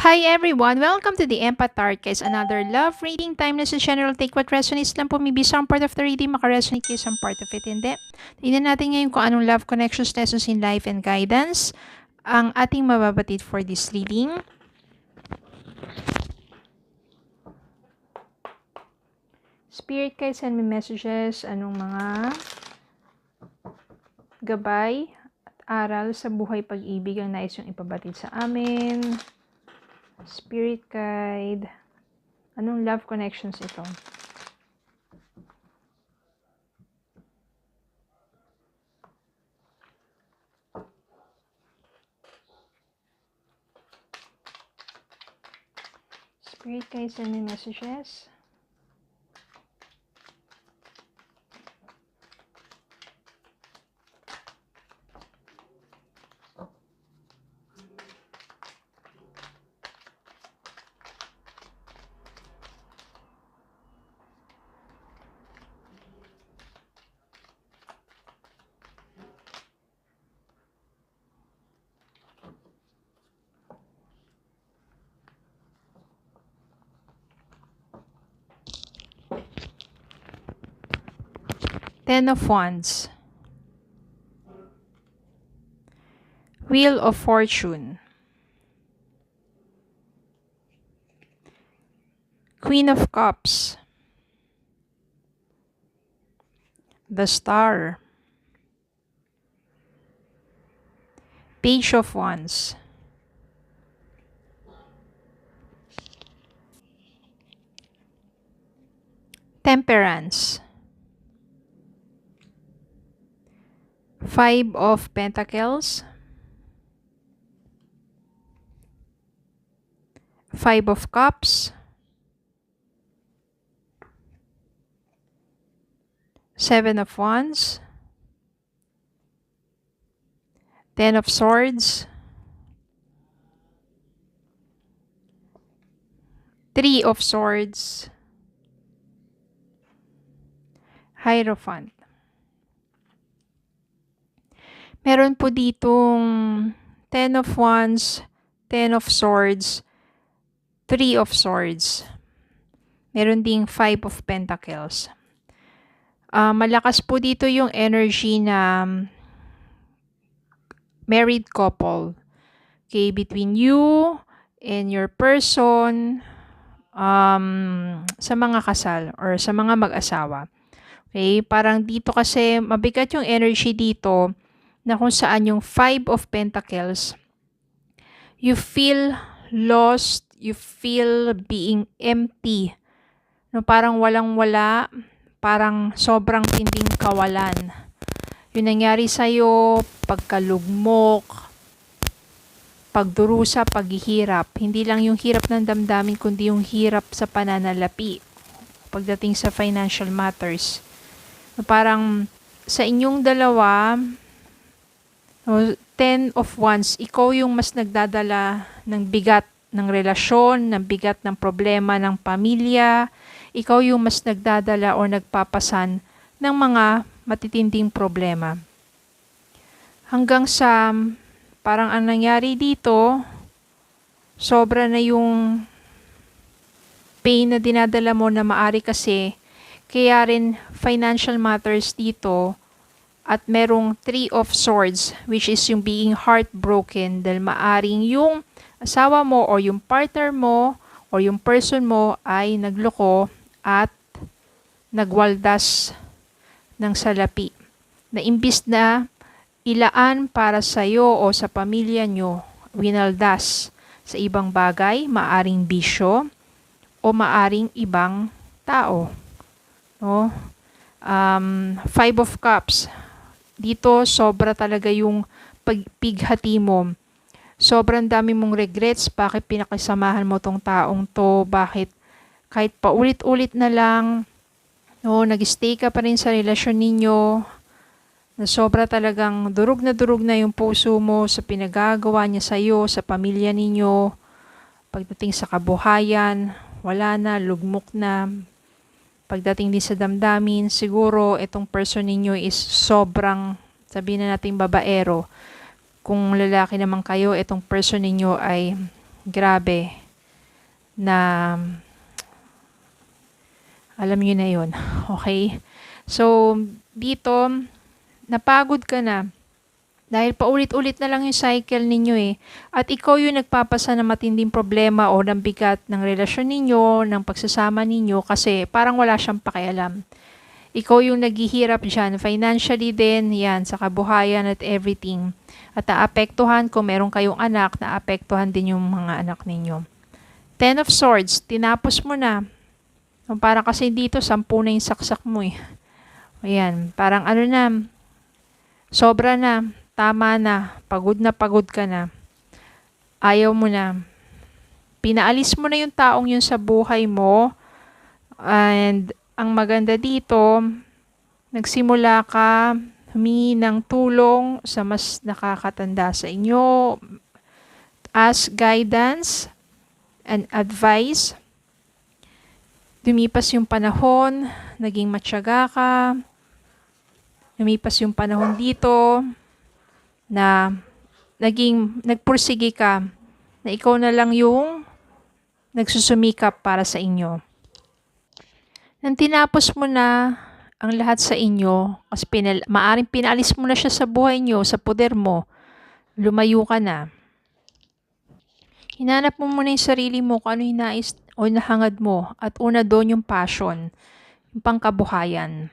Hi everyone! Welcome to the Empath Tarot, guys. Another love reading time na sa general. Take what resonates lang po. Maybe some part of the reading makaresonate kayo, some part of it hindi. Tingnan natin ngayon kung anong love connections, lessons in life, and guidance ang ating mababatid for this reading. Spirit guys, send me messages. Anong mga gabay at aral sa buhay pag-ibig ang nais yung ipabatid sa amin. Spirit guide. Anong love connections ito? Spirit guide, send me messages. Ten of Wands. Wheel of Fortune. Queen of Cups. The Star. Page of Wands. Temperance. Five of Pentacles. Five of Cups. Seven of Wands. Ten of Swords. Three of Swords. Hierophant. Meron po ditong Ten of Wands, Ten of Swords, Three of Swords. Meron ding Five of Pentacles. Malakas po dito yung energy na married couple. Okay, between you and your person, sa mga kasal or sa mga mag-asawa. Okay, parang dito kasi mabigat yung energy dito na kung saan yung Five of Pentacles, you feel lost, you feel being empty. No, parang walang-wala, parang sobrang tinding kawalan. Yung nangyari sa'yo, pagkalugmok, pagdurusa, paghihirap. Hindi lang yung hirap ng damdamin, kundi yung hirap sa pananalapi pagdating sa financial matters. No, parang sa inyong dalawa, Ten of Wands, ikaw yung mas nagdadala ng bigat ng relasyon, ng bigat ng problema ng pamilya. Ikaw yung mas nagdadala o nagpapasan ng mga matitinding problema. Hanggang sa parang ang nangyari dito, sobra na yung pain na dinadala mo na maari kasi kaya rin financial matters dito. At merong Three of Swords, which is yung being heartbroken dahil maaring yung asawa mo or yung partner mo or yung person mo ay nagloko at nagwaldas ng salapi. Na imbis na ilaan para sa iyo o sa pamilya nyo, winaldas sa ibang bagay, maaring bisyo o maaring ibang tao. No? Five of Cups. Dito, sobra talaga yung pagpighati mo. Sobrang dami mong regrets. Bakit pinakisamahan mo tong taong to? Bakit kahit paulit-ulit na lang, no, nag-stay ka pa rin sa relasyon ninyo, na sobra talagang durog na yung puso mo sa pinagagawa niya sa iyo, sa pamilya ninyo. Pagdating sa kabuhayan, wala na, lugmok na. Pagdating din sa damdamin, siguro itong person ninyo is sobrang, sabihin na natin babaero. Kung lalaki naman kayo, itong person ninyo ay grabe na alam niyo na yun. Okay? So, dito, napagod ka na. Dahil paulit-ulit na lang yung cycle ninyo eh. At ikaw yung nagpapasa ng matinding problema o ng bigat ng relasyon ninyo, ng pagsasama ninyo kasi parang wala siyang pakialam. Ikaw yung naghihirap dyan, financially din, yan, sa kabuhayan at everything. At naapektuhan kung meron kayong anak, naapektuhan din yung mga anak ninyo. Ten of Swords, tinapos mo na. Parang kasi dito, 10 na yung saksak mo eh. Ayan, parang ano na, sobra na, tama na pagod ka na. Ayaw mo na. Pinaalis mo na yung taong yun sa buhay mo. And ang maganda dito, nagsimula ka humingi ng tulong sa mas nakakatanda sa inyo. Ask guidance and advice. Lumipas yung panahon, naging matyaga ka. Lumipas yung panahon dito na nagpursige ka na ikaw na lang yung nagsusumikap para sa inyo. Nang tinapos mo na ang lahat sa inyo, kasi maaring pinalis mo na siya sa buhay nyo, sa poder mo, lumayo ka na. Hinanap mo muna yung sarili mo kung ano yung nais o nahangad mo at una doon yung passion, yung pangkabuhayan.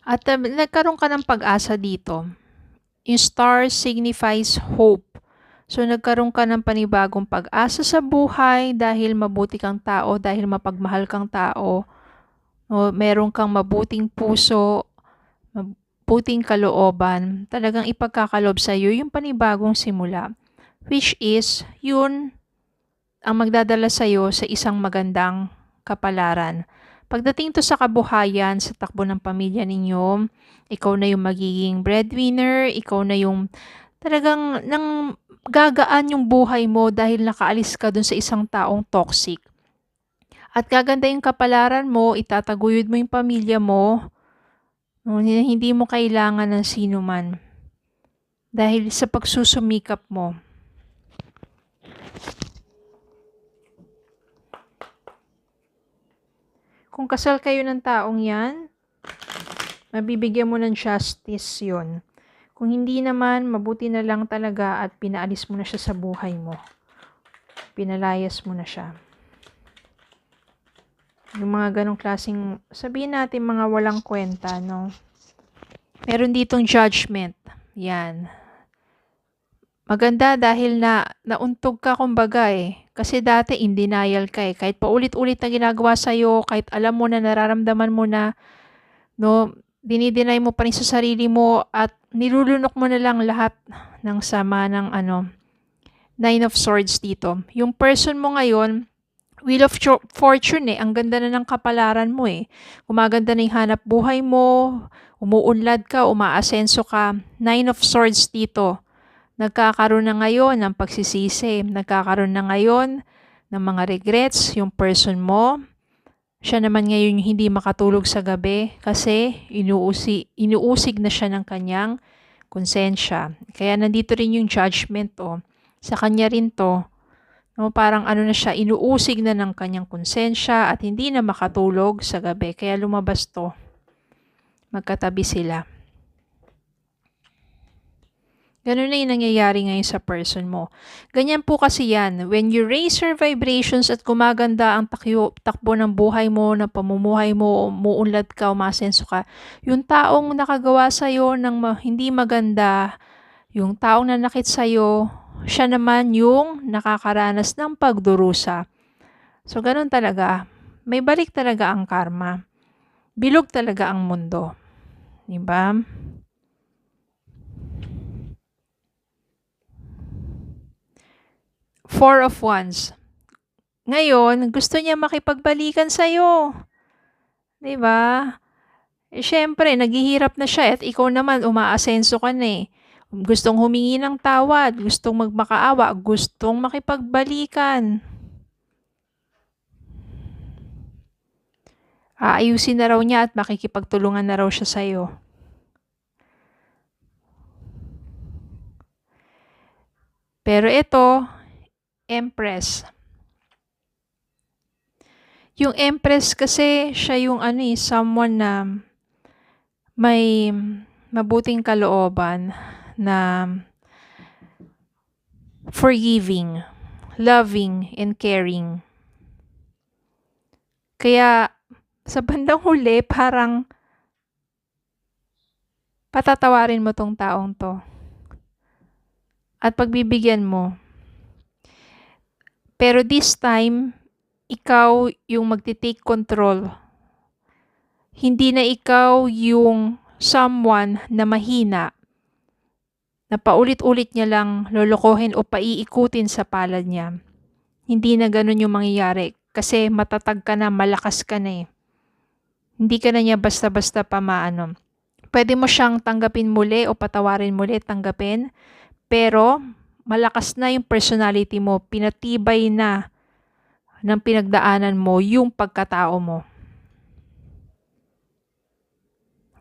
At nagkaroon ka ng pag-asa dito. Yung star signifies hope. So nagkaroon ka ng panibagong pag-asa sa buhay dahil mabuti kang tao, dahil mapagmahal kang tao. O meron kang mabuting puso, mabuting kalooban. Talagang ipagkakalob sa iyo yung panibagong simula. Which is, yun ang magdadala sa iyo sa isang magandang kapalaran. Pagdating to sa kabuhayan, sa takbo ng pamilya ninyo, ikaw na yung magiging breadwinner, ikaw na yung talagang nang gagaan yung buhay mo dahil nakaalis ka dun sa isang taong toxic. At gaganda yung kapalaran mo, itataguyod mo yung pamilya mo, hindi mo kailangan ng sino man. Dahil sa pagsusumikap mo. Kung kasal kayo ng taong yan, mabibigyan mo ng justice yun. Kung hindi naman, mabuti na lang talaga at pinaalis mo na siya sa buhay mo. Pinalayas mo na siya. Yung mga ganong klaseng, sabihin natin mga walang kwenta, no? Meron ditong judgment. Yan. Maganda dahil nauntog ka kumbaga eh. Kasi dati in denial ka eh. Kahit paulit-ulit na ginagawa sa'yo, kahit alam mo na nararamdaman mo na, no, dinideny mo pa rin sa sarili mo at nilulunok mo na lang lahat ng sama ng Nine of Swords dito. Yung person mo ngayon, Wheel of Fortune eh. Ang ganda na ng kapalaran mo eh. Gumaganda na yung hanap buhay mo, umuunlad ka, umaasenso ka. Nine of Swords dito. Nagkakaroon na ngayon ng pagsisisi. Nagkakaroon na ngayon ng mga regrets. Yung person mo, siya naman ngayon hindi makatulog sa gabi kasi inuusig na siya ng kanyang konsensya. Kaya nandito rin yung judgment sa kanya rin to. No, parang na siya, inuusig na ng kanyang konsensya at hindi na makatulog sa gabi. Kaya lumabas to. Magkatabi sila. Ganun na yung nangyayari ngayon sa person mo. Ganyan po kasi yan. When you raise your vibrations at gumaganda ang takbo ng buhay mo, ng pamumuhay mo, umuunlad ka, umasenso ka, yung taong nakagawa sa'yo ng hindi maganda, yung taong nanakit sa'yo, siya naman yung nakakaranas ng pagdurusa. So, ganun talaga. May balik talaga ang karma. Bilog talaga ang mundo. Diba? Four of Wands. Ngayon, gusto niya makipagbalikan sa'yo. Diba? Syempre, naghihirap na siya at ikaw naman, umaasenso ka na eh. Gustong humingi ng tawad, gustong magmakaawa, gustong makipagbalikan. Aayusin na raw niya at makikipagtulungan na raw siya sa'yo. Pero ito, Empress. Yung Empress kasi siya yung someone na may mabuting kalooban, na forgiving, loving, and caring. Kaya sa bandang huli, parang patatawarin mo tong taong to. At pagbibigyan mo. Pero this time, ikaw yung magti-take control. Hindi na ikaw yung someone na mahina, na paulit-ulit niya lang lolokohin o paiikutin sa palad niya. Hindi na ganun yung mangyayari kasi matatag ka na, malakas ka na eh. Hindi ka na niya basta-basta pamaano. Pwede mo siyang tanggapin muli o patawarin muli, tanggapin. Pero malakas na yung personality mo, pinatibay na ng pinagdaanan mo yung pagkatao mo.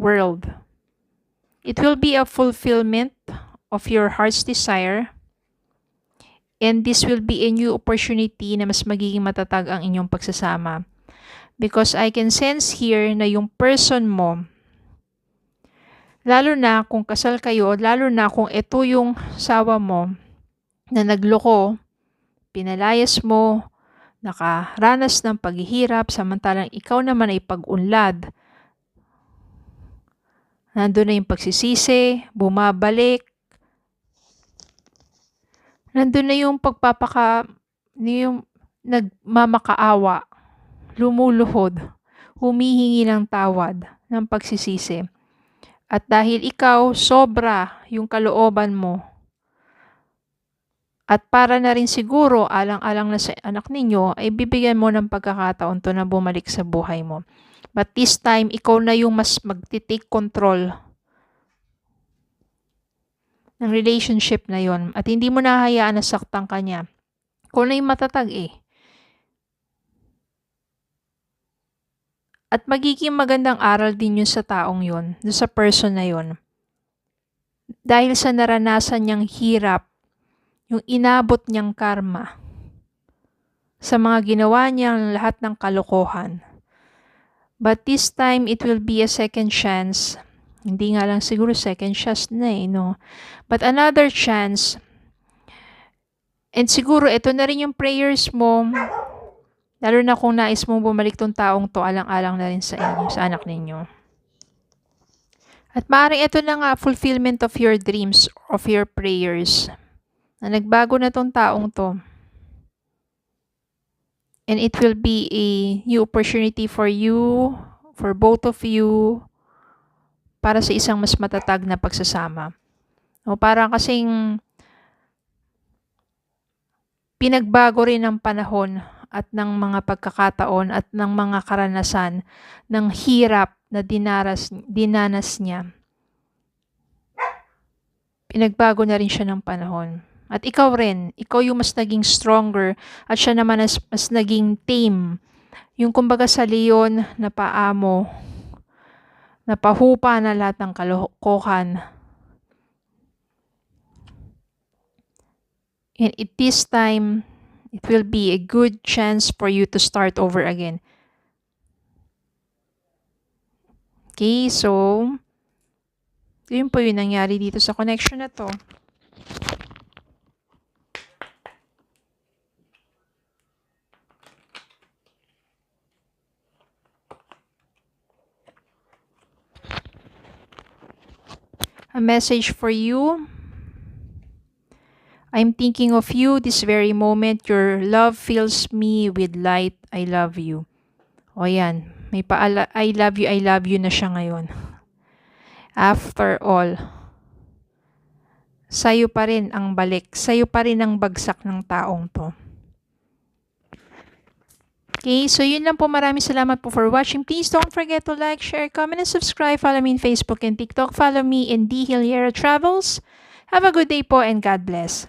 World. It will be a fulfillment of your heart's desire, and this will be a new opportunity na mas magiging matatag ang inyong pagsasama. Because I can sense here na yung person mo, lalo na kung kasal kayo, lalo na kung ito yung sawa mo na nagloko, pinalayas mo, nakaranas ng paghihirap, samantalang ikaw naman ay pag-unlad. Nandun na yung pagsisisi, bumabalik. Nandun na yung yung nagmamakaawa, lumuluhod, humihingi ng tawad, ng pagsisisi. At dahil ikaw, sobra yung kalooban mo, at para na rin siguro alang-alang na sa anak ninyo, ay bibigyan mo ng pagkakataon to na bumalik sa buhay mo. But this time, ikaw na yung mas magti-take control ng relationship na yon, at hindi mo nahahayaan na saktan ka niya. Ikaw na yung matatag eh. At magiging magandang aral din yun sa taong yun, sa person na yun. Dahil sa naranasan niyang hirap, yung inabot niyang karma, sa mga ginawa niyang lahat ng kalokohan. But this time, it will be a second chance. Hindi nga lang siguro second chance na eh, no? But another chance. And siguro, ito na rin yung prayers mo, lalo na kung nais mong bumalik tong taong to, alang-alang na rin sa inyo, sa anak ninyo. At maaaring ito na nga, fulfillment of your dreams, of your prayers, na nagbago na tong taong to. And it will be a new opportunity for you, for both of you, para sa isang mas matatag na pagsasama. O parang kasing pinagbago rin ng panahon at ng mga pagkakataon at ng mga karanasan ng hirap na dinanas niya. Pinagbago na rin siya ng panahon. At ikaw rin, ikaw yung mas naging stronger at siya naman mas naging tame. Yung kumbaga sa leon na paamo, na pahupa na lahat ng kalokohan. And at this time, it will be a good chance for you to start over again. Okay, so, yun po yung nangyari dito sa connection na to. A message for you. I'm thinking of you this very moment. Your love fills me with light. I love you. O yan. May I love you na siya ngayon. After all, sa'yo pa rin ang balik. Sa'yo pa rin ang bagsak ng taong to. Okay, so yun lang po. Maraming salamat po for watching. Please don't forget to like, share, comment, and subscribe. Follow me in Facebook and TikTok. Follow me in D. Hilliera Travels. Have a good day po and God bless.